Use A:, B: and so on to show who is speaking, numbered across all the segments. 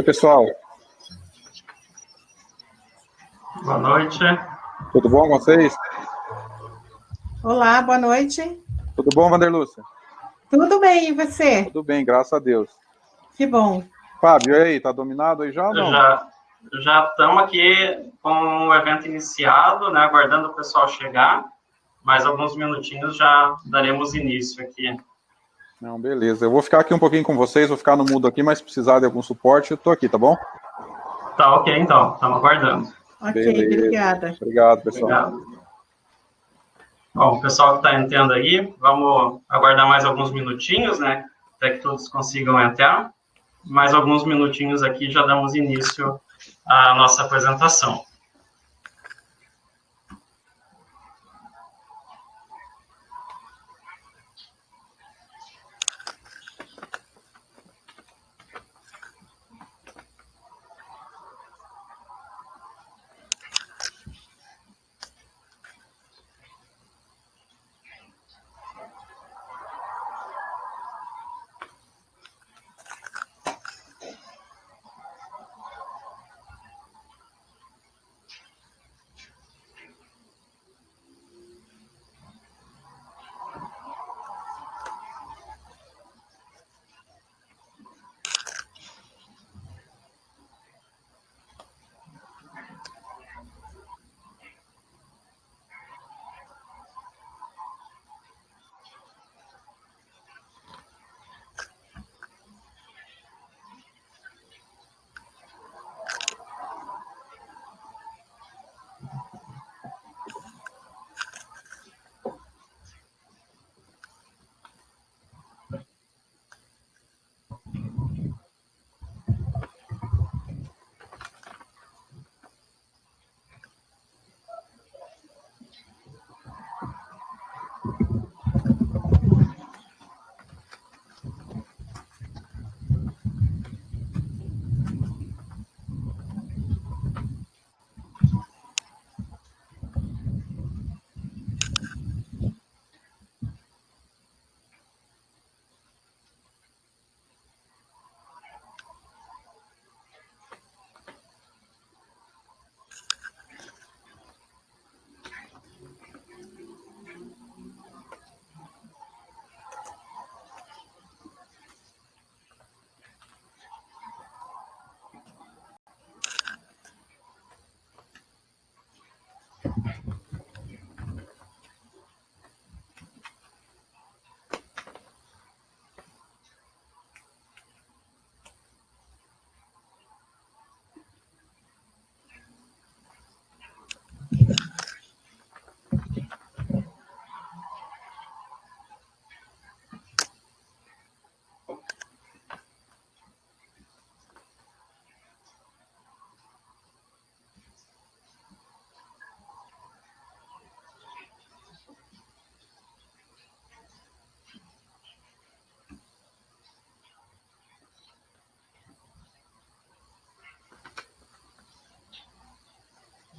A: Oi, pessoal.
B: Boa noite.
A: Tudo bom com vocês?
C: Olá, boa noite.
A: Tudo bom, Vanderlúcia?
C: Tudo bem, e você?
A: Tudo bem, graças a Deus.
C: Que bom.
A: Fábio, e aí, tá dominado aí já ou não?
B: Já estamos aqui com o evento iniciado, né, aguardando o pessoal chegar. Mais alguns minutinhos já daremos início aqui.
A: Não, beleza. Eu vou ficar aqui um pouquinho com vocês, vou ficar no mudo aqui, mas se precisar de algum suporte, eu tô aqui, tá bom?
B: Tá ok, então. Estamos aguardando.
C: Ok,
A: Beleza.
C: obrigada.
A: Obrigado, pessoal.
B: Obrigado. Bom, o pessoal que está entrando aí, vamos aguardar mais alguns minutinhos, né? Até que todos consigam entrar. Mais alguns minutinhos aqui, já damos início à nossa apresentação.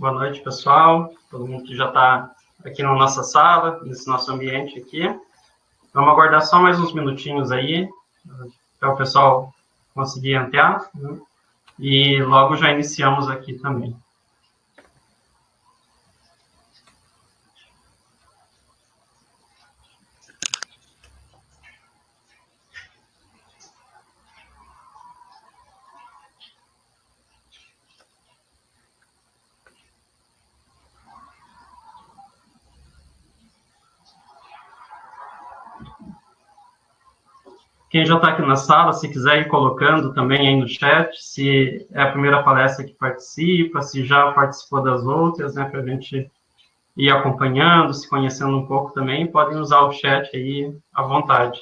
B: Boa noite, pessoal. Todo mundo que já está aqui na nossa sala, nesse nosso ambiente aqui. Vamos aguardar só mais uns minutinhos aí, para o pessoal conseguir entrar, né? E logo já iniciamos aqui também. Quem já está aqui na sala, se quiser ir colocando também aí no chat, se é a primeira palestra que participa, se já participou das outras, né, para a gente ir acompanhando, se conhecendo um pouco também, podem usar o chat aí à vontade.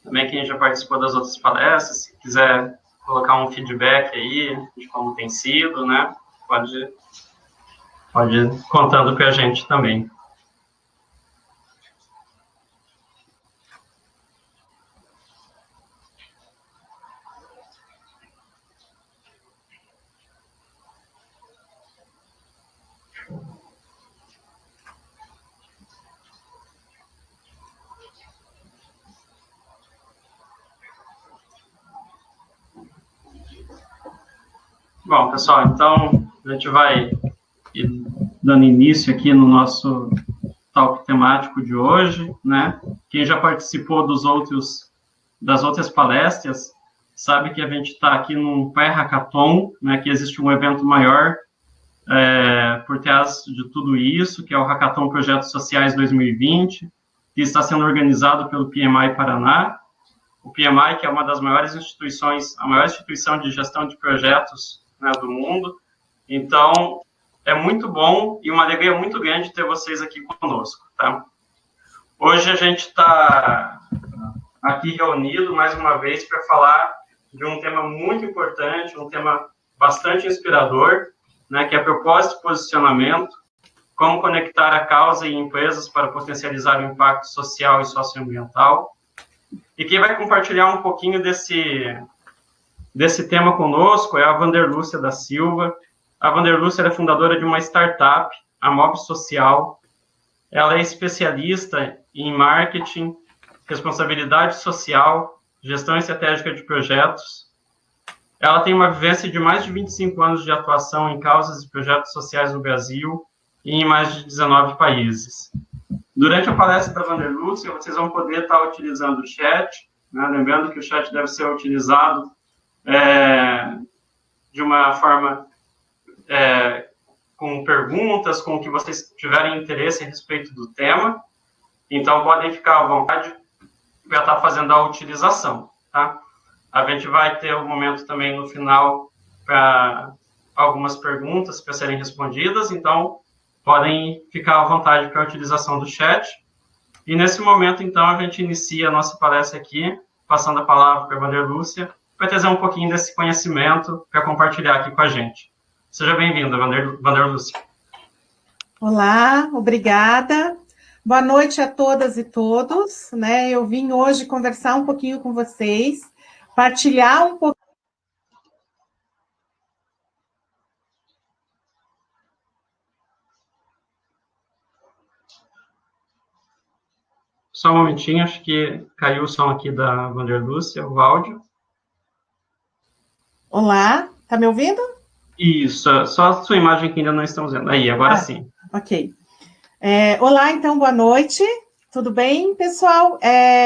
B: Também quem já participou das outras palestras, se quiser colocar um feedback aí de como tem sido, né, pode pode ir contando com a gente também. Bom, pessoal, então a gente vai ir dando início aqui no nosso talk temático de hoje, né? Quem já participou das outras palestras sabe que a gente está aqui num pré-hackathon, né? Que existe um evento maior por trás de tudo isso, que é o Hackathon Projetos Sociais 2020, que está sendo organizado pelo PMI Paraná. O PMI, que é uma das maiores instituições, a maior instituição de gestão de projetos, né, do mundo. Então, é muito bom e uma alegria muito grande ter vocês aqui conosco, tá? Hoje a gente está aqui reunido mais uma vez para falar de um tema muito importante, um tema bastante inspirador, né, que é propósito e posicionamento, como conectar a causa e empresas para potencializar o impacto social e socioambiental. E quem vai compartilhar um pouquinho desse tema conosco é a Vanderlúcia da Silva. A Vanderlúcia é fundadora de uma startup, a Mob Social. Ela é especialista em marketing, responsabilidade social, gestão estratégica de projetos. Ela tem uma vivência de mais de 25 anos de atuação em causas e projetos sociais no Brasil e em mais de 19 países. Durante a palestra da Vanderlúcia, vocês vão poder estar utilizando o chat, né? Lembrando que o chat deve ser utilizado de uma forma com perguntas, com o que vocês tiverem interesse a respeito do tema. Então, podem ficar à vontade para estar fazendo a utilização, tá? A gente vai ter um momento também no final para algumas perguntas para serem respondidas, então podem ficar à vontade para a utilização do chat. E nesse momento, então, a gente inicia a nossa palestra aqui, passando a palavra para a Vanderlúcia, para trazer um pouquinho desse conhecimento para compartilhar aqui com a gente. Seja bem-vinda, Vanderlúcia.
C: Olá, obrigada. Boa noite a todas e todos, né? Eu vim hoje conversar um pouquinho com vocês, partilhar um pouco.
B: Só um momentinho, acho que caiu o som aqui da Vanderlúcia, o áudio.
C: Olá, tá me ouvindo?
B: Isso, só a sua imagem que ainda não estamos vendo. Aí, agora sim.
C: Ok. Olá, então, boa noite. Tudo bem, pessoal?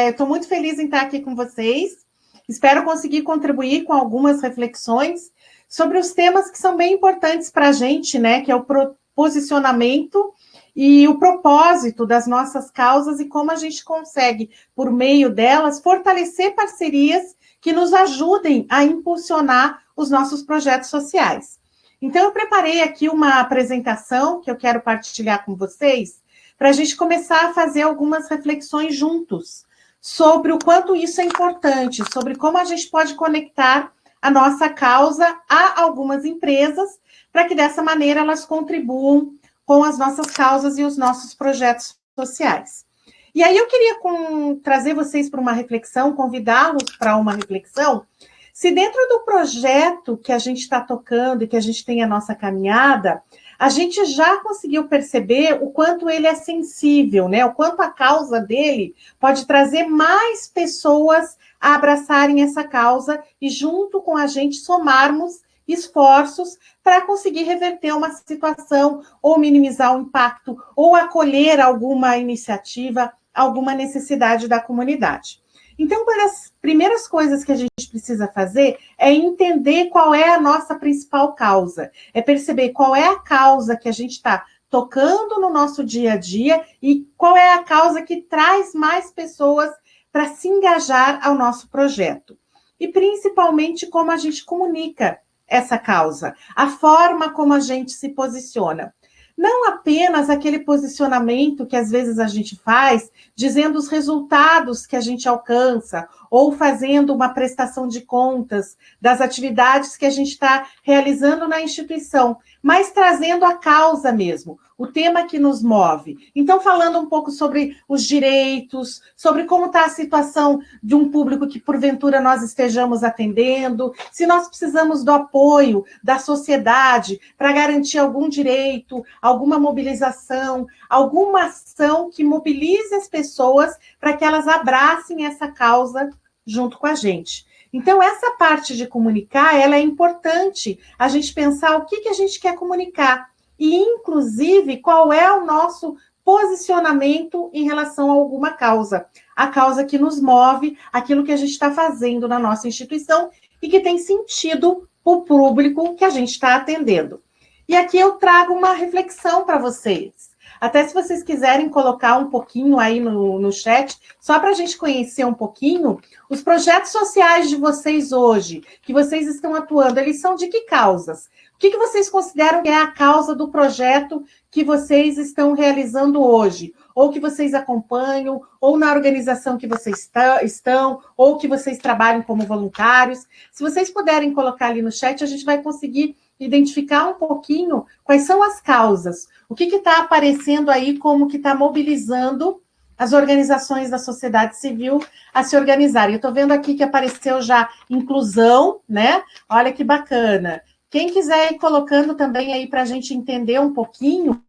C: Estou muito feliz em estar aqui com vocês. Espero conseguir contribuir com algumas reflexões sobre os temas que são bem importantes para a gente, né? Que é o posicionamento e o propósito das nossas causas e como a gente consegue, por meio delas, fortalecer parcerias que nos ajudem a impulsionar os nossos projetos sociais. Então, eu preparei aqui uma apresentação que eu quero partilhar com vocês para a gente começar a fazer algumas reflexões juntos sobre o quanto isso é importante, sobre como a gente pode conectar a nossa causa a algumas empresas para que, dessa maneira, elas contribuam com as nossas causas e os nossos projetos sociais. E aí eu queria trazer vocês para uma reflexão, convidá-los para uma reflexão, se dentro do projeto que a gente está tocando e que a gente tem a nossa caminhada, a gente já conseguiu perceber o quanto ele é sensível, né? O quanto a causa dele pode trazer mais pessoas a abraçarem essa causa e, junto com a gente, somarmos esforços para conseguir reverter uma situação, ou minimizar o impacto, ou acolher alguma iniciativa, alguma necessidade da comunidade. Então, uma das primeiras coisas que a gente precisa fazer é entender qual é a nossa principal causa, é perceber qual é a causa que a gente está tocando no nosso dia a dia e qual é a causa que traz mais pessoas para se engajar ao nosso projeto. E, principalmente, como a gente comunica essa causa, a forma como a gente se posiciona. Não apenas aquele posicionamento que às vezes a gente faz, dizendo os resultados que a gente alcança, ou fazendo uma prestação de contas das atividades que a gente está realizando na instituição, mas trazendo a causa mesmo, o tema que nos move. Então, falando um pouco sobre os direitos, sobre como está a situação de um público que, porventura, nós estejamos atendendo, se nós precisamos do apoio da sociedade para garantir algum direito, alguma mobilização, alguma ação que mobilize as pessoas para que elas abracem essa causa junto com a gente. Então, essa parte de comunicar, ela é importante a gente pensar o que a gente quer comunicar e, inclusive, qual é o nosso posicionamento em relação a alguma causa. A causa que nos move, aquilo que a gente está fazendo na nossa instituição e que tem sentido para o público que a gente está atendendo. E aqui eu trago uma reflexão para vocês. Até se vocês quiserem colocar um pouquinho aí no chat, só para a gente conhecer um pouquinho, os projetos sociais de vocês hoje, que vocês estão atuando, eles são de que causas? O que vocês consideram que é a causa do projeto que vocês estão realizando hoje? Ou que vocês acompanham, ou na organização que vocês estão, ou que vocês trabalham como voluntários. Se vocês puderem colocar ali no chat, a gente vai conseguir identificar um pouquinho quais são as causas. O que está aparecendo aí como que está mobilizando as organizações da sociedade civil a se organizarem. Eu estou vendo aqui que apareceu já inclusão, né? Olha que bacana. Quem quiser ir colocando também aí para a gente entender um pouquinho,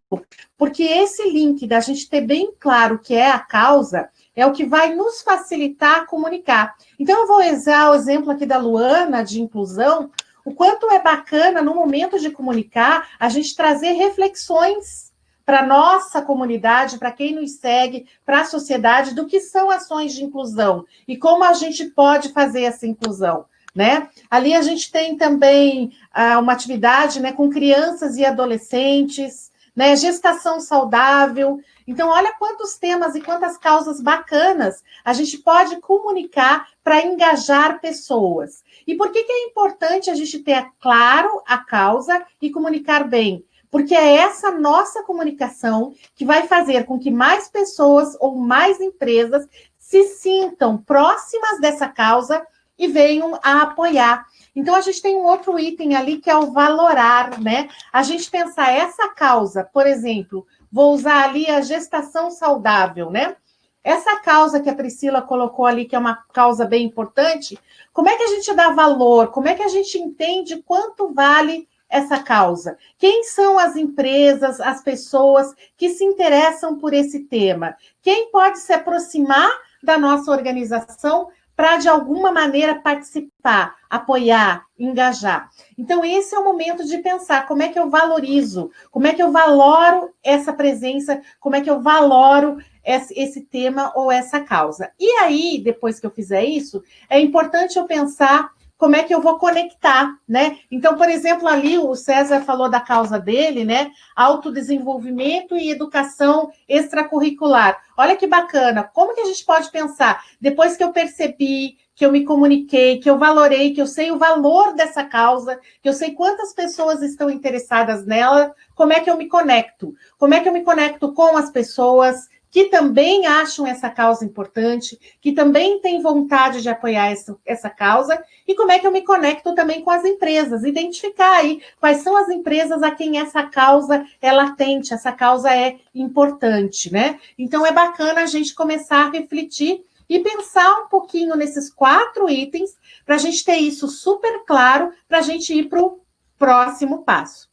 C: porque esse link da gente ter bem claro o que é a causa é o que vai nos facilitar comunicar. Então, eu vou usar o exemplo aqui da Luana, de inclusão, o quanto é bacana, no momento de comunicar, a gente trazer reflexões para a nossa comunidade, para quem nos segue, para a sociedade, do que são ações de inclusão e como a gente pode fazer essa inclusão, né? Ali a gente tem também uma atividade, né, com crianças e adolescentes, né, gestação saudável. Então, olha quantos temas e quantas causas bacanas a gente pode comunicar para engajar pessoas. E por que é importante a gente ter claro a causa e comunicar bem? Porque é essa nossa comunicação que vai fazer com que mais pessoas ou mais empresas se sintam próximas dessa causa e venham a apoiar. Então, a gente tem um outro item ali que é o valorar, né? A gente pensar essa causa, por exemplo, vou usar ali a gestação saudável, né? Essa causa que a Priscila colocou ali, que é uma causa bem importante, como é que a gente dá valor? Como é que a gente entende quanto vale essa causa? Quem são as empresas, as pessoas que se interessam por esse tema? Quem pode se aproximar da nossa organização para, de alguma maneira, participar, apoiar, engajar? Então, esse é o momento de pensar como é que eu valorizo, como é que eu valoro essa presença, como é que eu valoro esse tema ou essa causa. E aí, depois que eu fizer isso, é importante eu pensar como é que eu vou conectar, né? Então, por exemplo, ali o César falou da causa dele, né? Autodesenvolvimento e educação extracurricular. Olha que bacana. Como que a gente pode pensar? Depois que eu percebi, que eu me comuniquei, que eu valorei, que eu sei o valor dessa causa, que eu sei quantas pessoas estão interessadas nela, como é que eu me conecto? Como é que eu me conecto com as pessoas que também acham essa causa importante, que também têm vontade de apoiar essa causa, e como é que eu me conecto também com as empresas, identificar aí quais são as empresas a quem essa causa é latente, essa causa é importante, né? Então, é bacana a gente começar a refletir e pensar um pouquinho nesses 4 itens, para a gente ter isso super claro, para a gente ir para o próximo passo.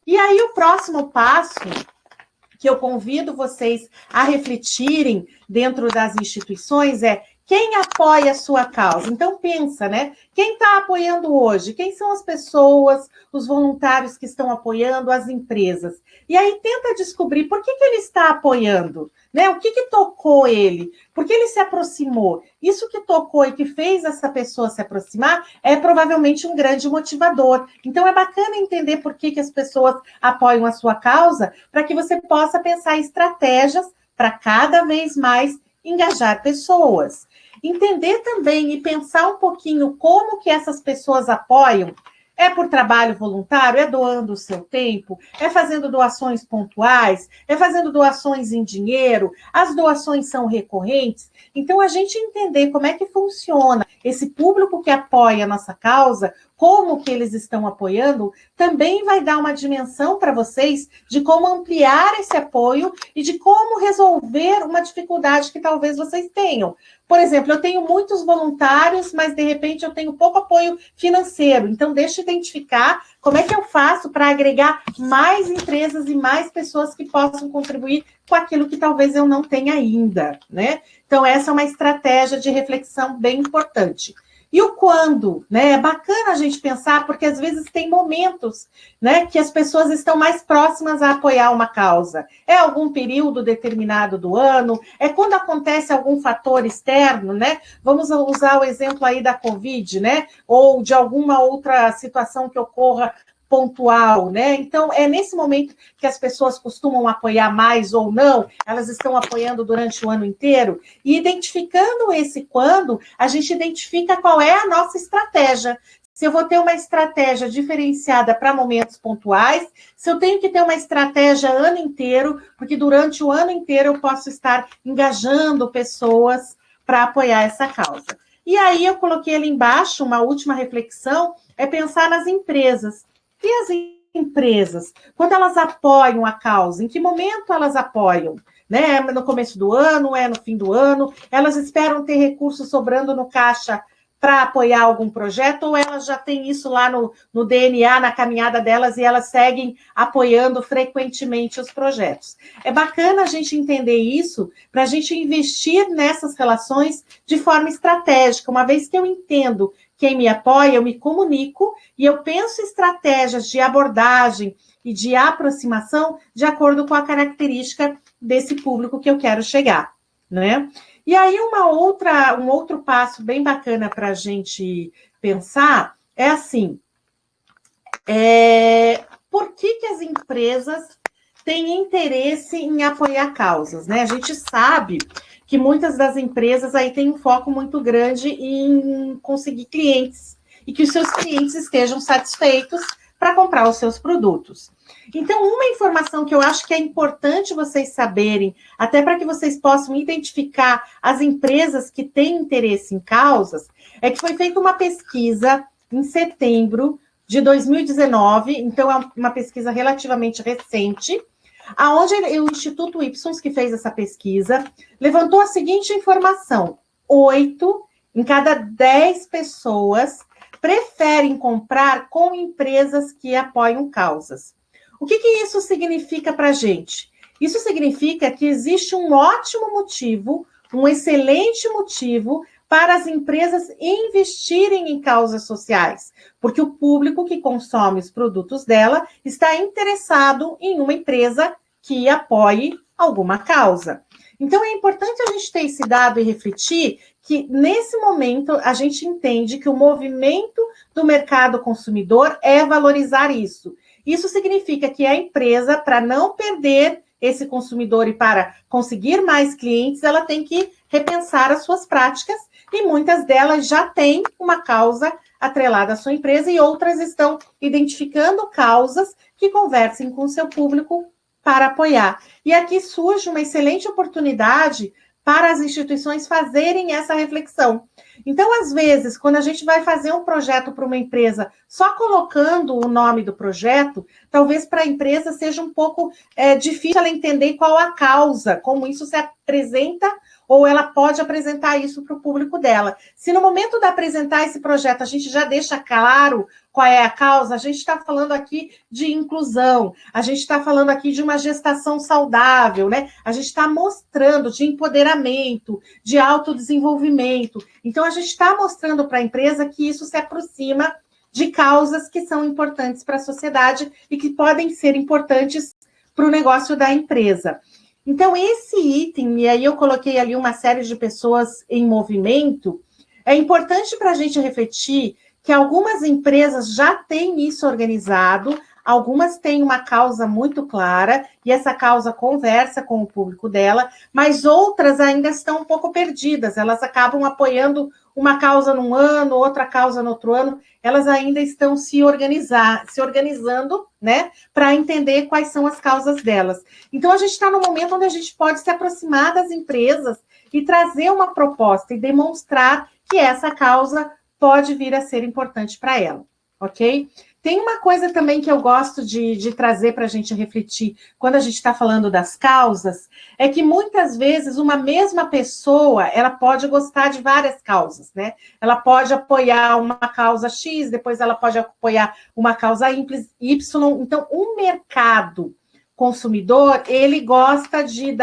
C: E aí, o próximo passo que eu convido vocês a refletirem dentro das instituições é quem apoia a sua causa. Então, pensa, né? Quem está apoiando hoje? Quem são as pessoas, os voluntários que estão apoiando, as empresas? E aí, tenta descobrir por que ele está apoiando, né? O que tocou ele? Por que ele se aproximou? Isso que tocou e que fez essa pessoa se aproximar é provavelmente um grande motivador. Então, é bacana entender por que as pessoas apoiam a sua causa, para que você possa pensar em estratégias para cada vez mais engajar pessoas. Entender também e pensar um pouquinho como que essas pessoas apoiam. É por trabalho voluntário? É doando o seu tempo? É fazendo doações pontuais? É fazendo doações em dinheiro? As doações são recorrentes? Então, a gente entender como é que funciona esse público que apoia a nossa causa, como que eles estão apoiando, também vai dar uma dimensão para vocês de como ampliar esse apoio e de como resolver uma dificuldade que talvez vocês tenham. Por exemplo, eu tenho muitos voluntários, mas de repente eu tenho pouco apoio financeiro. Então, deixa eu identificar como é que eu faço para agregar mais empresas e mais pessoas que possam contribuir com aquilo que talvez eu não tenha ainda, né? Então, essa é uma estratégia de reflexão bem importante. E o quando, né? É bacana a gente pensar, porque às vezes tem momentos, né, que as pessoas estão mais próximas a apoiar uma causa. É algum período determinado do ano, é quando acontece algum fator externo, né? Vamos usar o exemplo aí da Covid, né? Ou de alguma outra situação que ocorra pontual, né? Então, é nesse momento que as pessoas costumam apoiar mais ou não, elas estão apoiando durante o ano inteiro, e identificando esse quando, a gente identifica qual é a nossa estratégia. Se eu vou ter uma estratégia diferenciada para momentos pontuais, se eu tenho que ter uma estratégia ano inteiro, porque durante o ano inteiro eu posso estar engajando pessoas para apoiar essa causa. E aí eu coloquei ali embaixo uma última reflexão, é pensar nas empresas. E as empresas, quando elas apoiam a causa, em que momento elas apoiam? Né? É no começo do ano, é no fim do ano? Elas esperam ter recursos sobrando no caixa para apoiar algum projeto, ou elas já têm isso lá no DNA, na caminhada delas, e elas seguem apoiando frequentemente os projetos? É bacana a gente entender isso, para a gente investir nessas relações de forma estratégica, uma vez que eu entendo quem me apoia, eu me comunico e eu penso estratégias de abordagem e de aproximação de acordo com a característica desse público que eu quero chegar, né? E aí um outro passo bem bacana para a gente pensar é assim, por que as empresas têm interesse em apoiar causas, né? A gente sabe que muitas das empresas aí têm um foco muito grande em conseguir clientes e que os seus clientes estejam satisfeitos para comprar os seus produtos. Então, uma informação que eu acho que é importante vocês saberem, até para que vocês possam identificar as empresas que têm interesse em causas, é que foi feita uma pesquisa em setembro de 2019, então é uma pesquisa relativamente recente, aonde o Instituto Ipsos, que fez essa pesquisa, levantou a seguinte informação: 8 em cada 10 pessoas preferem comprar com empresas que apoiam causas. O que isso significa para a gente? Isso significa que existe um ótimo motivo, um excelente motivo para as empresas investirem em causas sociais, porque o público que consome os produtos dela está interessado em uma empresa que apoie alguma causa. Então, é importante a gente ter esse dado e refletir que, nesse momento, a gente entende que o movimento do mercado consumidor é valorizar isso. Isso significa que a empresa, para não perder esse consumidor e para conseguir mais clientes, ela tem que repensar as suas práticas, e muitas delas já têm uma causa atrelada à sua empresa e outras estão identificando causas que conversem com o seu público para apoiar. E aqui surge uma excelente oportunidade para as instituições fazerem essa reflexão. Então, às vezes, quando a gente vai fazer um projeto para uma empresa, só colocando o nome do projeto, talvez para a empresa seja um pouco difícil ela entender qual a causa, como isso se apresenta, ou ela pode apresentar isso para o público dela. Se no momento de apresentar esse projeto a gente já deixa claro qual é a causa, a gente está falando aqui de inclusão, a gente está falando aqui de uma gestação saudável, né? A gente está mostrando de empoderamento, de autodesenvolvimento. Então, a gente está mostrando para a empresa que isso se aproxima de causas que são importantes para a sociedade e que podem ser importantes para o negócio da empresa. Então, esse item, e aí eu coloquei ali uma série de pessoas em movimento, é importante para a gente refletir que algumas empresas já têm isso organizado, algumas têm uma causa muito clara, e essa causa conversa com o público dela, mas outras ainda estão um pouco perdidas, elas acabam apoiando uma causa num ano, outra causa no outro ano, elas ainda estão se organizando, né, para entender quais são as causas delas. Então, a gente está no momento onde a gente pode se aproximar das empresas e trazer uma proposta e demonstrar que essa causa pode vir a ser importante para ela. ok? Tem uma coisa também que eu gosto de trazer para a gente refletir quando a gente está falando das causas, é que muitas vezes uma mesma pessoa, ela pode gostar de várias causas, né? Ela pode apoiar uma causa X, depois ela pode apoiar uma causa Y. Então, o mercado consumidor, ele gosta de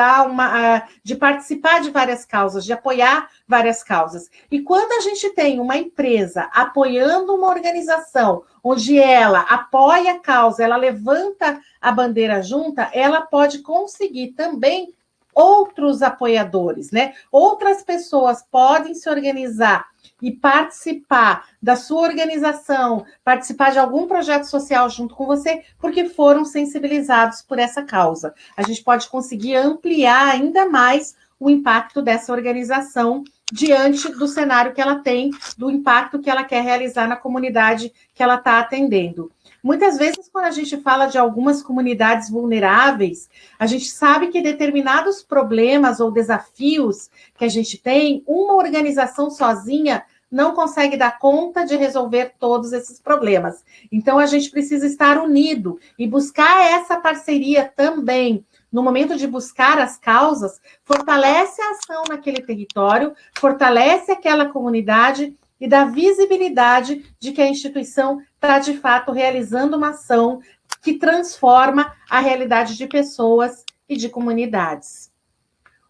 C: de participar de várias causas, de apoiar várias causas. E quando a gente tem uma empresa apoiando uma organização, onde ela apoia a causa, ela levanta a bandeira junta, ela pode conseguir também outros apoiadores, né? Outras pessoas podem se organizar e participar da sua organização, participar de algum projeto social junto com você, porque foram sensibilizados por essa causa. A gente pode conseguir ampliar ainda mais o impacto dessa organização diante do cenário que ela tem, do impacto que ela quer realizar na comunidade que ela está atendendo. Muitas vezes, quando a gente fala de algumas comunidades vulneráveis, a gente sabe que determinados problemas ou desafios que a gente tem, uma organização sozinha não consegue dar conta de resolver todos esses problemas. Então, a gente precisa estar unido e buscar essa parceria também. No momento de buscar as causas, fortalece a ação naquele território, fortalece aquela comunidade e dá visibilidade de que a instituição está, de fato, realizando uma ação que transforma a realidade de pessoas e de comunidades.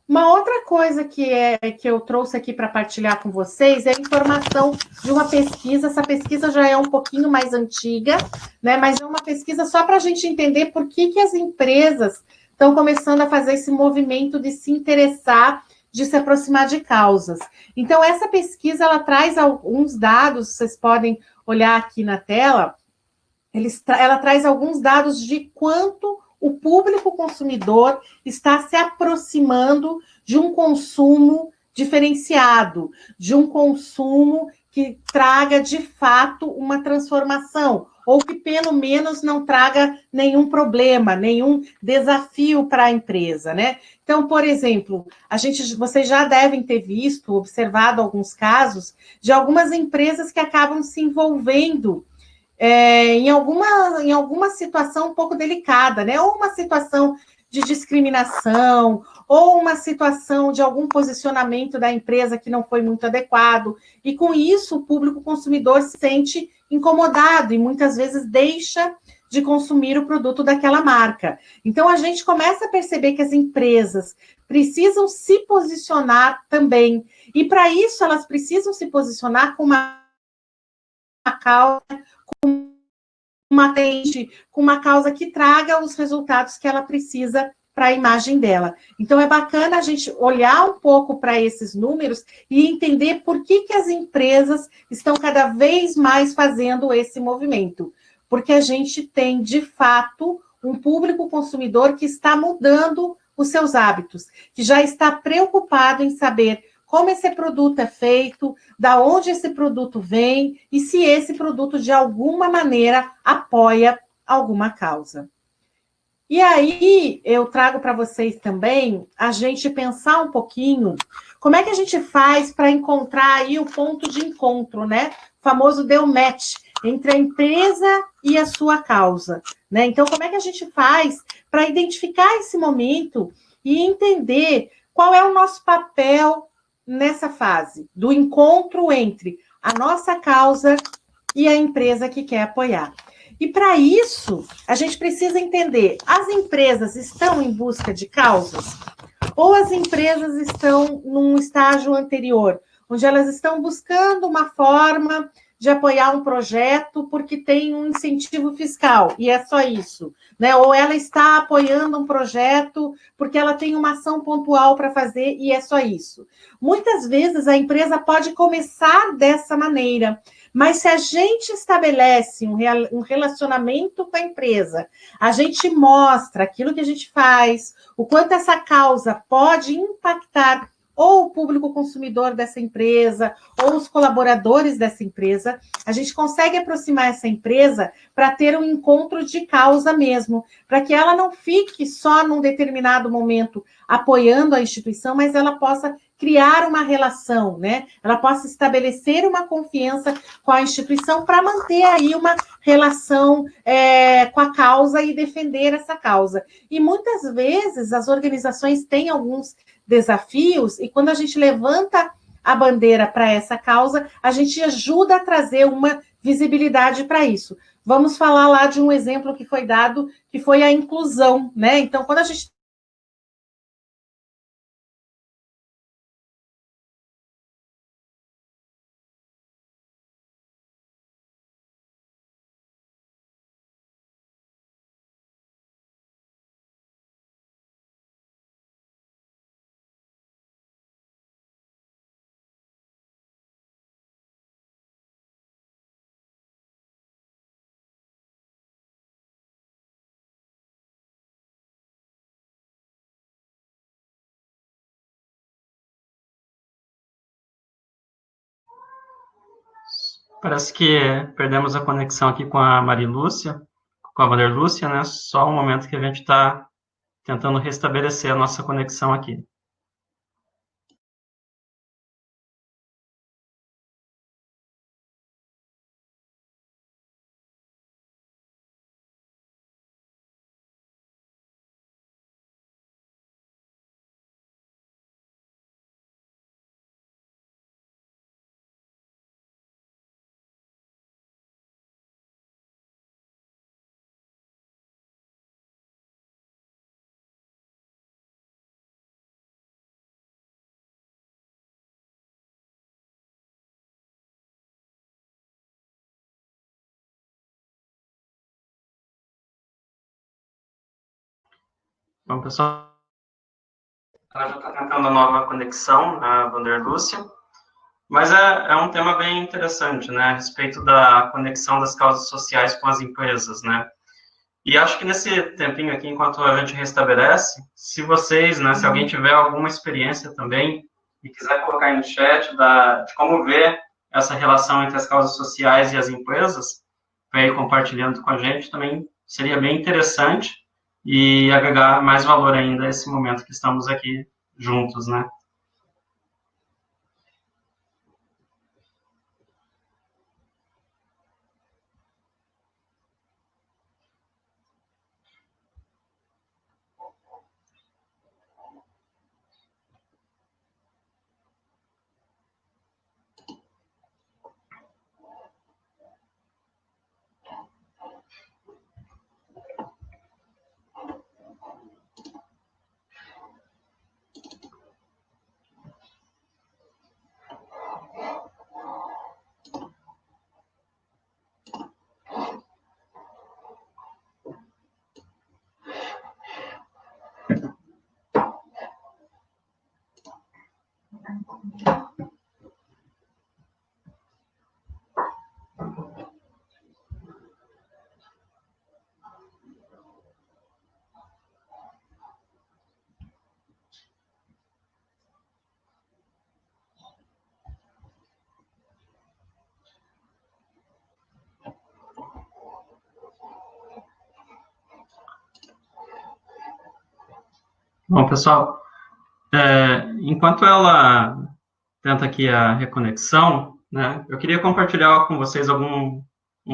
C: Uma outra coisa que eu trouxe aqui para partilhar com vocês é a informação de uma pesquisa. Essa pesquisa já é um pouquinho mais antiga, né? Mas é uma pesquisa só para a gente entender por que as empresas estão começando a fazer esse movimento de se interessar, de se aproximar de causas. Então, essa pesquisa, ela traz alguns dados, vocês podem olhar aqui na tela, ela traz alguns dados de quanto o público consumidor está se aproximando de um consumo diferenciado, de um consumo que traga, de fato, uma transformação, ou que, pelo menos, não traga nenhum problema, nenhum desafio para a empresa, né? Então, por exemplo, vocês já devem ter visto, observado alguns casos de algumas empresas que acabam se envolvendo em alguma situação um pouco delicada, né? Ou uma situação de discriminação, ou uma situação de algum posicionamento da empresa que não foi muito adequado, e com isso o público consumidor se sente incomodado e muitas vezes deixa de consumir o produto daquela marca. Então, a gente começa a perceber que as empresas precisam se posicionar também, e para isso elas precisam se posicionar com uma causa, com uma causa que traga os resultados que ela precisa para a imagem dela. Então, é bacana a gente olhar um pouco para esses números e entender por que as empresas estão cada vez mais fazendo esse movimento. Porque a gente tem, de fato, um público consumidor que está mudando os seus hábitos, que já está preocupado em saber como esse produto é feito, da onde esse produto vem e se esse produto, de alguma maneira, apoia alguma causa. E aí, eu trago para vocês também a gente pensar um pouquinho como é que a gente faz para encontrar aí o ponto de encontro, né? O famoso deu match entre a empresa e a sua causa, né? Então, como é que a gente faz para identificar esse momento e entender qual é o nosso papel nessa fase do encontro entre a nossa causa e a empresa que quer apoiar? E para isso, a gente precisa entender, as empresas estão em busca de causas? Ou as empresas estão num estágio anterior, onde elas estão buscando uma forma de apoiar um projeto porque tem um incentivo fiscal, e é só isso, né? Ou ela está apoiando um projeto porque ela tem uma ação pontual para fazer, e é só isso. Muitas vezes a empresa pode começar dessa maneira, mas se a gente estabelece um relacionamento com a empresa, a gente mostra aquilo que a gente faz, o quanto essa causa pode impactar ou o público consumidor dessa empresa, ou os colaboradores dessa empresa, a gente consegue aproximar essa empresa para ter um encontro de causa mesmo, para que ela não fique só num determinado momento apoiando a instituição, mas ela possa criar uma relação, né? Ela possa estabelecer uma confiança com a instituição para manter aí uma relação com a causa e defender essa causa. E muitas vezes as organizações têm alguns desafios, e quando a gente levanta a bandeira para essa causa, a gente ajuda a trazer uma visibilidade para isso. Vamos falar lá de um exemplo que foi dado, que foi a inclusão, né? Então, quando a gente
B: Parece que perdemos a conexão aqui com a Marilúcia, com a Vanderlúcia, né? Só um momento que a gente está tentando restabelecer a nossa conexão aqui. Bom, pessoal, ela já está tentando a nova conexão, a Vanderlúcia, mas é um tema bem interessante, né, a respeito da conexão das causas sociais com as empresas, né, e acho que nesse tempinho aqui, enquanto a gente restabelece, se vocês, né, se alguém tiver alguma experiência também e quiser colocar aí no chat de como ver essa relação entre as causas sociais e as empresas, para ir compartilhando com a gente, também seria bem interessante e agregar mais valor ainda a esse momento que estamos aqui juntos, né? Bom, pessoal, enquanto ela tenta aqui a reconexão, né, eu queria compartilhar com vocês um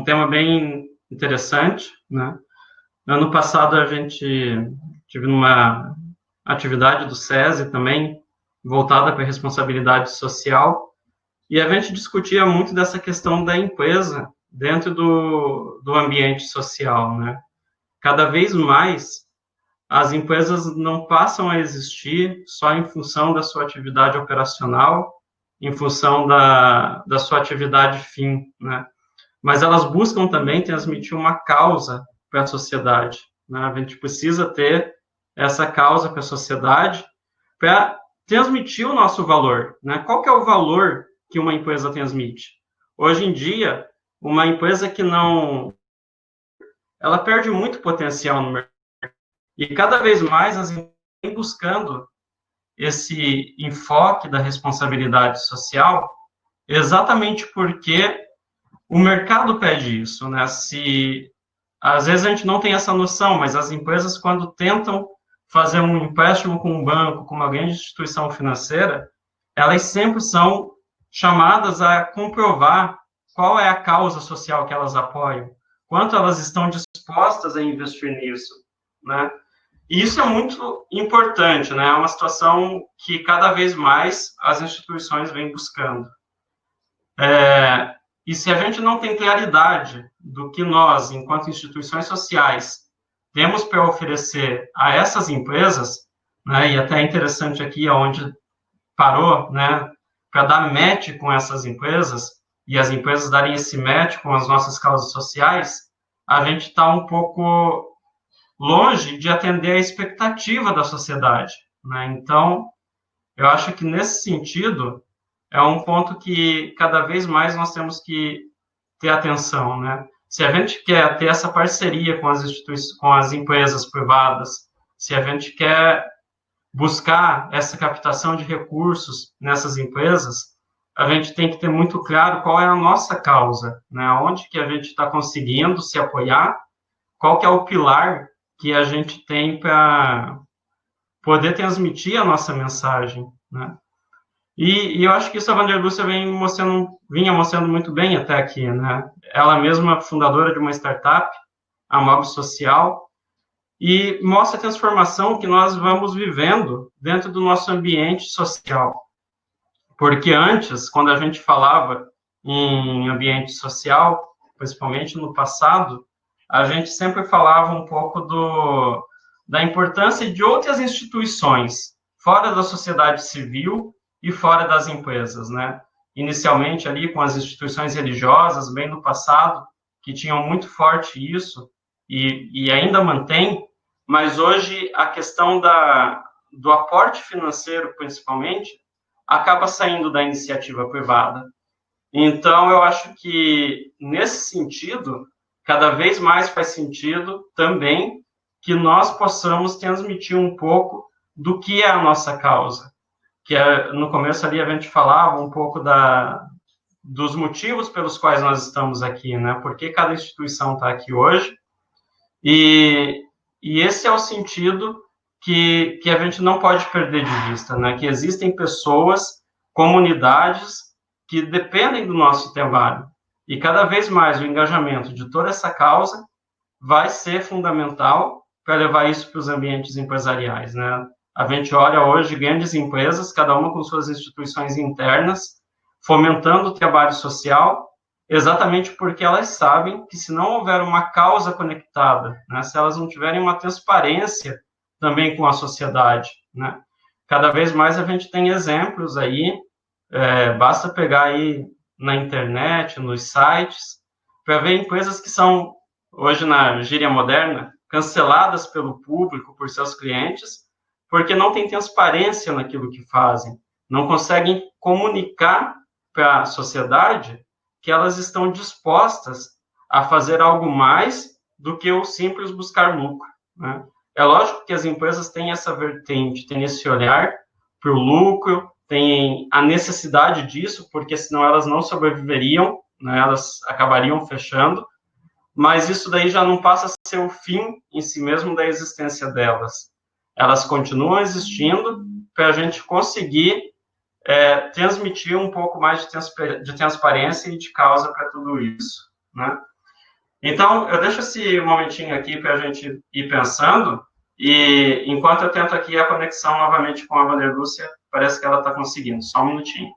B: tema bem interessante, né. Ano passado a gente tive uma atividade do SESI também, voltada para a responsabilidade social, e a gente discutia muito dessa questão da empresa dentro do ambiente social, né. Cada vez mais as empresas não passam a existir só em função da sua atividade operacional, em função da sua atividade fim, né? Mas elas buscam também transmitir uma causa para a sociedade, né? A gente precisa ter essa causa para a sociedade para transmitir o nosso valor, né? Qual que é o valor que uma empresa transmite? Hoje em dia, uma empresa que não... ela perde muito potencial no mercado. E cada vez mais as empresas estão buscando esse enfoque da responsabilidade social, exatamente porque o mercado pede isso, né? Se às vezes a gente não tem essa noção, mas as empresas, quando tentam fazer um empréstimo com um banco, com uma grande instituição financeira, elas sempre são chamadas a comprovar qual é a causa social que elas apoiam, quanto elas estão dispostas a investir nisso, né? E isso é muito importante, né? É uma situação que cada vez mais as instituições vêm buscando. E se a gente não tem claridade do que nós, enquanto instituições sociais, temos para oferecer a essas empresas, né, e até é interessante aqui onde parou, né, para dar match com essas empresas, e as empresas darem esse match com as nossas causas sociais, a gente está um pouco longe de atender a expectativa da sociedade, né? Então, eu acho que nesse sentido é um ponto que cada vez mais nós temos que ter atenção, né? Se a gente quer ter essa parceria com as instituições, com as empresas privadas, se a gente quer buscar essa captação de recursos nessas empresas, a gente tem que ter muito claro qual é a nossa causa, né? Onde que a gente está conseguindo se apoiar, qual que é o pilar que a gente tem para poder transmitir a nossa mensagem, né? E eu acho que isso a Vanderlúcia vinha mostrando muito bem até aqui, né? Ela mesma fundadora de uma startup, a Mob Social, e mostra a transformação que nós vamos vivendo dentro do nosso ambiente social. Porque antes, quando a gente falava em ambiente social, principalmente no passado, a gente sempre falava um pouco da importância de outras instituições, fora da sociedade civil e fora das empresas, né? Inicialmente ali com as instituições religiosas, bem no passado, que tinham muito forte isso, e ainda mantém, mas hoje a questão do aporte financeiro, principalmente, acaba saindo da iniciativa privada. Então, eu acho que, nesse sentido, cada vez mais faz sentido também que nós possamos transmitir um pouco do que é a nossa causa. Que no começo ali a gente falava um pouco dos motivos pelos quais nós estamos aqui, né? Por que cada instituição está aqui hoje. E esse é o sentido que a gente não pode perder de vista, né? Que existem pessoas, comunidades que dependem do nosso trabalho. E cada vez mais o engajamento de toda essa causa vai ser fundamental para levar isso para os ambientes empresariais, né? A gente olha hoje grandes empresas, cada uma com suas instituições internas, fomentando o trabalho social, exatamente porque elas sabem que se não houver uma causa conectada, né, se elas não tiverem uma transparência também com a sociedade, né, cada vez mais a gente tem exemplos aí, basta pegar aí na internet, nos sites, para ver empresas que são, hoje na gíria moderna, canceladas pelo público, por seus clientes, porque não tem transparência naquilo que fazem, não conseguem comunicar para a sociedade que elas estão dispostas a fazer algo mais do que o simples buscar lucro, né? É lógico que as empresas têm essa vertente, têm esse olhar para o lucro, têm a necessidade disso, porque senão elas não sobreviveriam, né? Elas acabariam fechando, mas isso daí já não passa a ser o fim em si mesmo da existência delas. Elas continuam existindo para a gente conseguir transmitir um pouco mais de transparência e de causa para tudo isso, né? Então, eu deixo esse momentinho aqui para a gente ir pensando, e enquanto eu tento aqui a conexão novamente com a Vanderlúcia, parece que ela está conseguindo. Só um minutinho.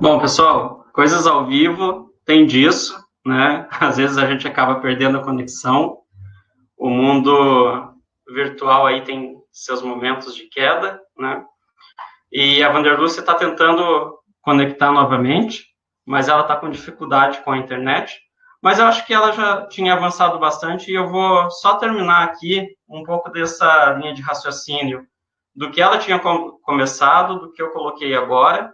B: Bom, pessoal, coisas ao vivo tem disso, né? Às vezes a gente acaba perdendo a conexão. O mundo virtual aí tem seus momentos de queda, né? E a Vanderlúcia está tentando conectar novamente, mas ela está com dificuldade com a internet. Mas eu acho que ela já tinha avançado bastante e eu vou só terminar aqui um pouco dessa linha de raciocínio do que ela tinha começado, do que eu coloquei agora.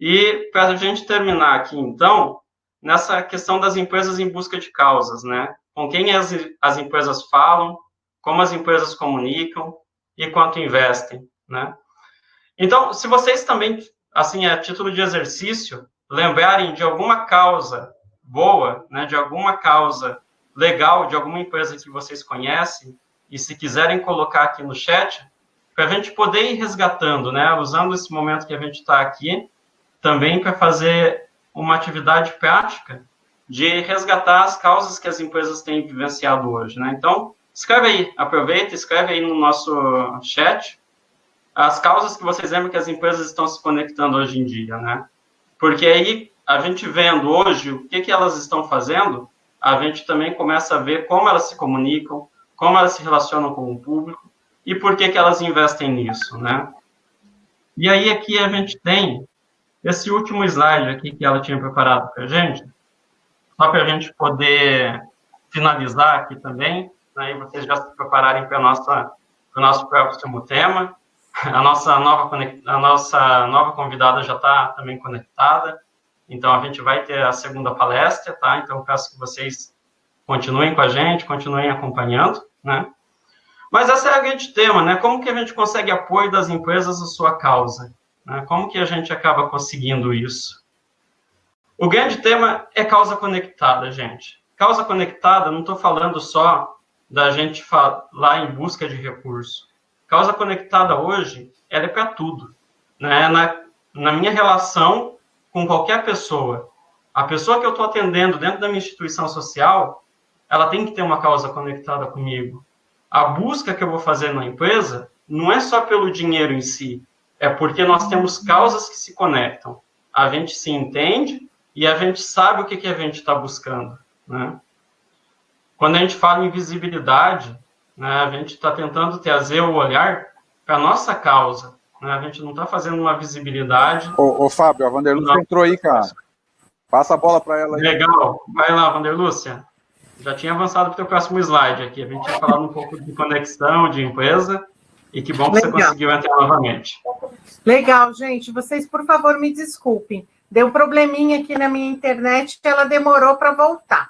B: E para a gente terminar aqui, então, nessa questão das empresas em busca de causas, né? Com quem as empresas falam, como as empresas comunicam e quanto investem, né? Então, se vocês também, assim, a título de exercício, lembrarem de alguma causa boa, né, de alguma causa legal, de alguma empresa que vocês conhecem, e se quiserem colocar aqui no chat, para a gente poder ir resgatando, né, usando esse momento que a gente está aqui, também para fazer uma atividade prática de resgatar as causas que as empresas têm vivenciado hoje, né? Então, escreve aí, aproveita, escreve aí no nosso chat as causas que vocês lembram que as empresas estão se conectando hoje em dia, né? Porque aí, a gente vendo hoje o que elas estão fazendo, a gente também começa a ver como elas se comunicam, como elas se relacionam com o público e por que elas investem nisso, né? E aí, aqui a gente tem esse último slide aqui que ela tinha preparado para a gente, só para a gente poder finalizar aqui também, né, e vocês já se prepararem para o nosso próximo tema. A nossa nova convidada já está também conectada, então a gente vai ter a segunda palestra, tá? Então eu peço que vocês continuem com a gente, continuem acompanhando, né? Mas esse é o grande tema, né? Como que a gente consegue apoio das empresas à sua causa? Né? Como que a gente acaba conseguindo isso? O grande tema é causa conectada, gente. Causa conectada, não estou falando só da gente falar em busca de recurso. Causa conectada hoje, ela é para tudo. Né? Na minha relação com qualquer pessoa, a pessoa que eu estou atendendo dentro da minha instituição social, ela tem que ter uma causa conectada comigo. A busca que eu vou fazer na empresa não é só pelo dinheiro em si, é porque nós temos causas que se conectam. A gente se entende e a gente sabe o que a gente está buscando. Né? Quando a gente fala em visibilidade, né, a gente está tentando trazer o olhar para a nossa causa. Né? A gente não está fazendo uma visibilidade...
A: Ô Fábio, a Vanderlúcia entrou aí, cara. Passa a bola para ela aí.
B: Legal. Vai lá, Vanderlúcia. Já tinha avançado para o próximo slide aqui. A gente tinha falado um pouco de conexão, de empresa... E que bom que você conseguiu entrar novamente.
C: Legal, gente. Vocês, por favor, me desculpem. Deu um probleminha aqui na minha internet, ela demorou para voltar.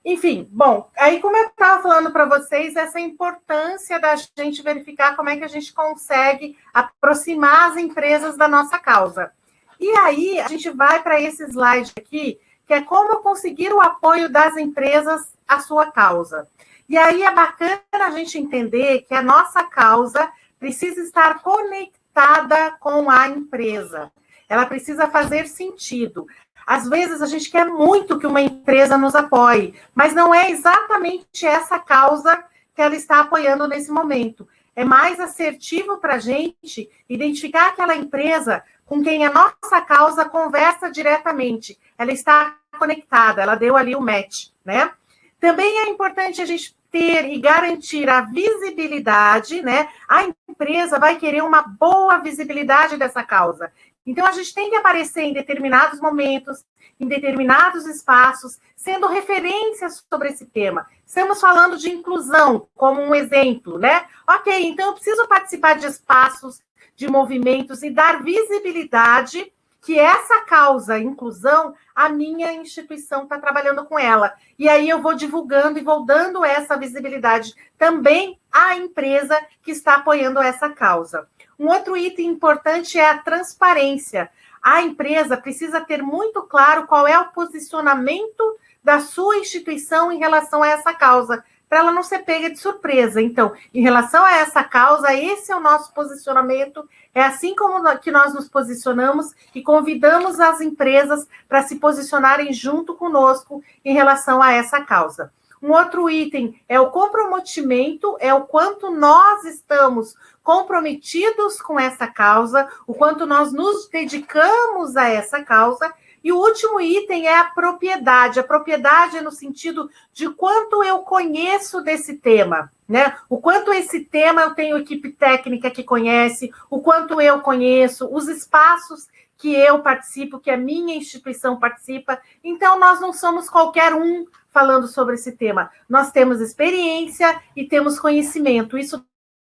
C: Enfim, bom, aí como eu estava falando para vocês, essa importância da gente verificar como é que a gente consegue aproximar as empresas da nossa causa. E aí, a gente vai para esse slide aqui, que é como conseguir o apoio das empresas à sua causa. E aí é bacana a gente entender que a nossa causa precisa estar conectada com a empresa. Ela precisa fazer sentido. Às vezes a gente quer muito que uma empresa nos apoie, mas não é exatamente essa causa que ela está apoiando nesse momento. É mais assertivo para a gente identificar aquela empresa com quem a nossa causa conversa diretamente. Ela está conectada, ela deu ali o match, né? Também é importante a gente ter e garantir a visibilidade, né? A empresa vai querer uma boa visibilidade dessa causa. Então, a gente tem que aparecer em determinados momentos, em determinados espaços, sendo referências sobre esse tema. Estamos falando de inclusão, como um exemplo, né? Ok, então eu preciso participar de espaços, de movimentos e dar visibilidade que essa causa, inclusão, a minha instituição está trabalhando com ela. E aí eu vou divulgando e vou dando essa visibilidade também à empresa que está apoiando essa causa. Um outro item importante é a transparência. A empresa precisa ter muito claro qual é o posicionamento da sua instituição em relação a essa causa, para ela não ser pega de surpresa. Então, em relação a essa causa, esse é o nosso posicionamento, é assim como que nós nos posicionamos e convidamos as empresas para se posicionarem junto conosco em relação a essa causa. Um outro item é o comprometimento, é o quanto nós estamos comprometidos com essa causa, o quanto nós nos dedicamos a essa causa. E o último item é a propriedade. A propriedade é no sentido de quanto eu conheço desse tema, né? O quanto esse tema eu tenho equipe técnica que conhece, o quanto eu conheço, os espaços que eu participo, que a minha instituição participa. Então, nós não somos qualquer um falando sobre esse tema. Nós temos experiência e temos conhecimento. Isso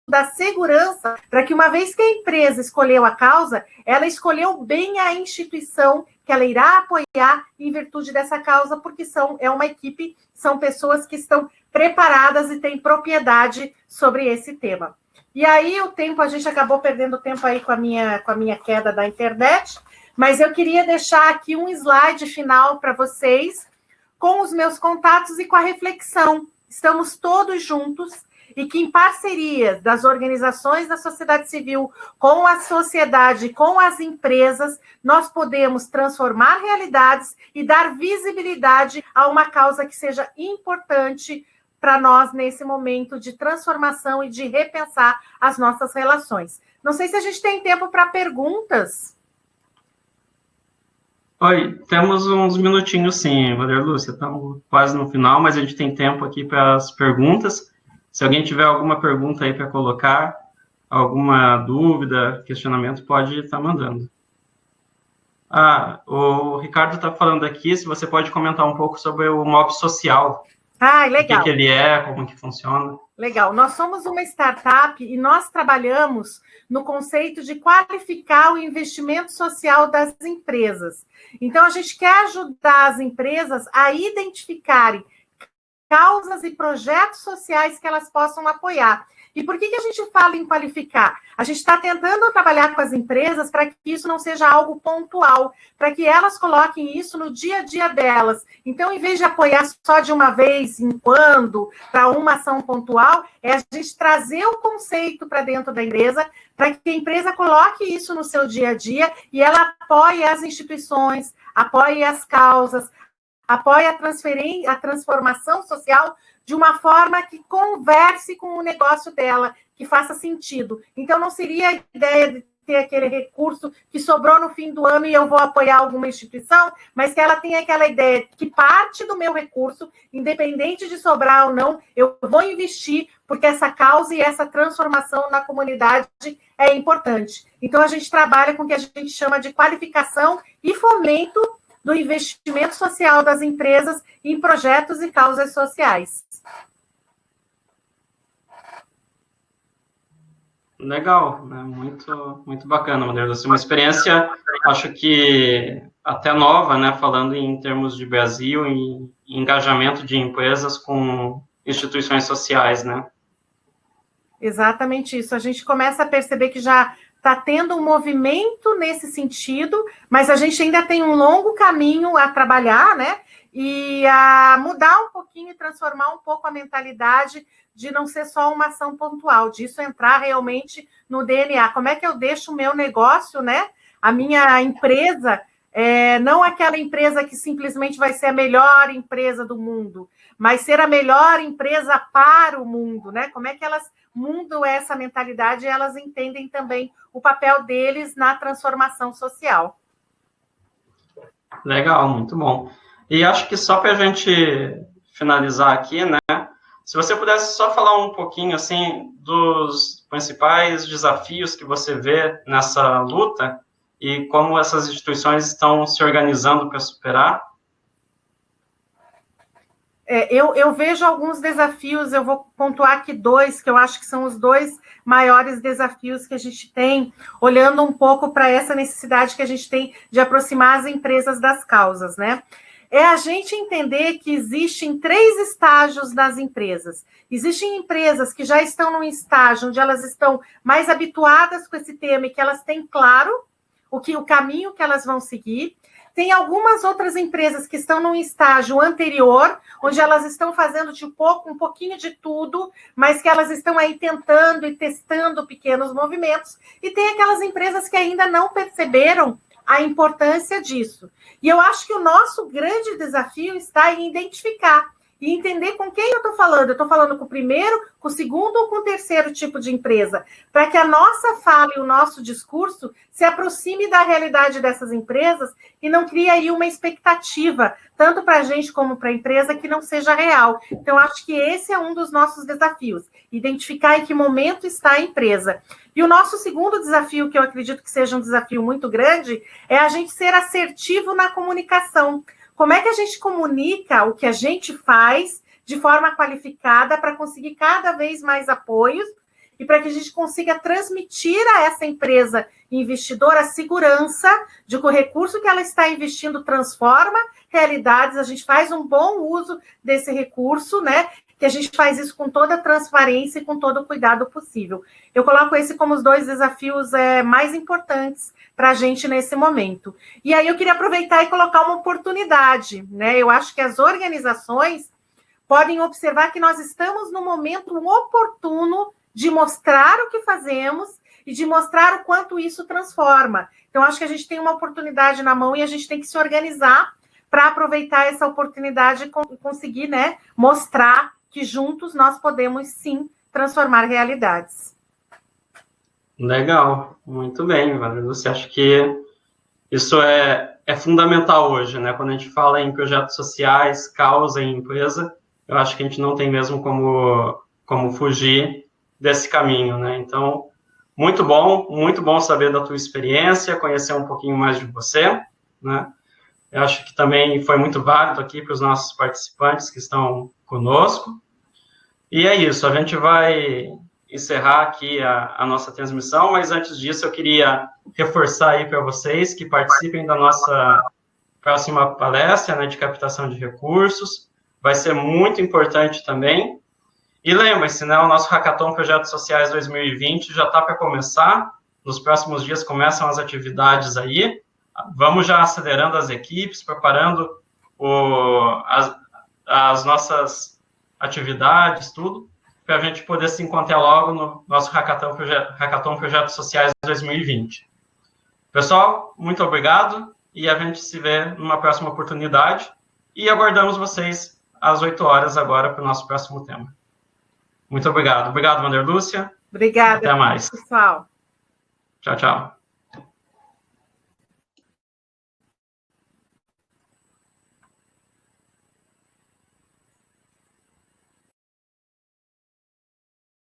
C: dá segurança para que, uma vez que a empresa escolheu a causa, ela escolheu bem a instituição que ela irá apoiar em virtude dessa causa, porque é uma equipe, são pessoas que estão preparadas e têm propriedade sobre esse tema. E aí o tempo, a gente acabou perdendo tempo aí com a minha queda da internet, mas eu queria deixar aqui um slide final para vocês, com os meus contatos e com a reflexão. Estamos todos juntos, e que em parceria das organizações da sociedade civil, com a sociedade, com as empresas, nós podemos transformar realidades e dar visibilidade a uma causa que seja importante para nós nesse momento de transformação e de repensar as nossas relações. Não sei se a gente tem tempo para perguntas.
B: Oi, temos uns minutinhos sim, Maria Lúcia, estamos quase no final, mas a gente tem tempo aqui para as perguntas. Se alguém tiver alguma pergunta aí para colocar, alguma dúvida, questionamento, pode estar mandando. O Ricardo está falando aqui, se você pode comentar um pouco sobre o MOB social.
C: Legal.
B: O que ele é, como que funciona.
C: Legal. Nós somos uma startup e nós trabalhamos no conceito de qualificar o investimento social das empresas. Então, a gente quer ajudar as empresas a identificarem causas e projetos sociais que elas possam apoiar. E por que a gente fala em qualificar? A gente está tentando trabalhar com as empresas para que isso não seja algo pontual, para que elas coloquem isso no dia a dia delas. Então, em vez de apoiar só de uma vez em quando, para uma ação pontual, é a gente trazer o conceito para dentro da empresa, para que a empresa coloque isso no seu dia a dia e ela apoie as instituições, apoie as causas, apoie a transformação social de uma forma que converse com o negócio dela, que faça sentido. Então, não seria a ideia de ter aquele recurso que sobrou no fim do ano e eu vou apoiar alguma instituição, mas que ela tenha aquela ideia que parte do meu recurso, independente de sobrar ou não, eu vou investir, porque essa causa e essa transformação na comunidade é importante. Então, a gente trabalha com o que a gente chama de qualificação e fomento do investimento social das empresas em projetos e causas sociais.
B: Legal, né? Muito bacana, Maria Lúcia. Uma experiência, acho que até nova, né? Falando em termos de Brasil e engajamento de empresas com instituições sociais, né?
C: Exatamente isso. A gente começa a perceber que já está tendo um movimento nesse sentido, mas a gente ainda tem um longo caminho a trabalhar, né? E a mudar um pouquinho e transformar um pouco a mentalidade de não ser só uma ação pontual, disso entrar realmente no DNA. Como é que eu deixo o meu negócio, né? A minha empresa, não aquela empresa que simplesmente vai ser a melhor empresa do mundo, mas ser a melhor empresa para o mundo, né? Como é que elas mudam essa mentalidade e elas entendem também o papel deles na transformação social.
B: Legal, muito bom. E acho que só para a gente finalizar aqui, né? Se você pudesse só falar um pouquinho, assim, dos principais desafios que você vê nessa luta e como essas instituições estão se organizando para superar.
C: Eu vejo alguns desafios, eu vou pontuar aqui dois, que eu acho que são os dois maiores desafios que a gente tem, olhando um pouco para essa necessidade que a gente tem de aproximar as empresas das causas, né? É a gente entender que existem 3 estágios nas empresas. Existem empresas que já estão num estágio onde elas estão mais habituadas com esse tema e que elas têm claro o caminho que elas vão seguir. Tem algumas outras empresas que estão num estágio anterior, onde elas estão fazendo um pouquinho de tudo, mas que elas estão aí tentando e testando pequenos movimentos. E tem aquelas empresas que ainda não perceberam a importância disso. E eu acho que o nosso grande desafio está em identificar e entender com quem eu estou falando. Eu estou falando com o primeiro, com o segundo ou com o terceiro tipo de empresa, para que a nossa fala e o nosso discurso se aproxime da realidade dessas empresas e não crie aí uma expectativa, tanto para a gente como para a empresa, que não seja real. Então, acho que esse é um dos nossos desafios, identificar em que momento está a empresa. E o nosso segundo desafio, que eu acredito que seja um desafio muito grande, é a gente ser assertivo na comunicação. Como é que a gente comunica o que a gente faz de forma qualificada para conseguir cada vez mais apoios e para que a gente consiga transmitir a essa empresa investidora a segurança de que o recurso que ela está investindo transforma realidades, a gente faz um bom uso desse recurso, né? Que a gente faz isso com toda a transparência e com todo o cuidado possível. Eu coloco esse como os dois desafios mais importantes para a gente nesse momento. E aí eu queria aproveitar e colocar uma oportunidade, né? Eu acho que as organizações podem observar que nós estamos no momento oportuno de mostrar o que fazemos e de mostrar o quanto isso transforma. Então, acho que a gente tem uma oportunidade na mão e a gente tem que se organizar para aproveitar essa oportunidade e conseguir, né, mostrar que juntos nós podemos, sim, transformar realidades.
B: Legal, muito bem, Valéria. Você acha que isso é fundamental hoje, né? Quando a gente fala em projetos sociais, causa em empresa, eu acho que a gente não tem mesmo como fugir desse caminho, né? Então, muito bom saber da tua experiência, conhecer um pouquinho mais de você, né? Eu acho que também foi muito válido aqui para os nossos participantes que estão conosco. E é isso, a gente vai encerrar aqui a nossa transmissão, mas antes disso eu queria reforçar aí para vocês que participem da nossa próxima palestra, né, de captação de recursos. Vai ser muito importante também. E lembre-se, né, o nosso Hackathon Projetos Sociais 2020 já está para começar. Nos próximos dias começam as atividades aí. Vamos já acelerando as equipes, preparando as nossas atividades, tudo, para a gente poder se encontrar logo no nosso Hackathon Projetos Sociais 2020. Pessoal, muito obrigado e a gente se vê numa próxima oportunidade e aguardamos vocês às 8 horas agora para o nosso próximo tema. Muito obrigado. Obrigado, Vander Lúcia.
C: Obrigada.
B: Até mais.
C: Pessoal.
B: Tchau, tchau.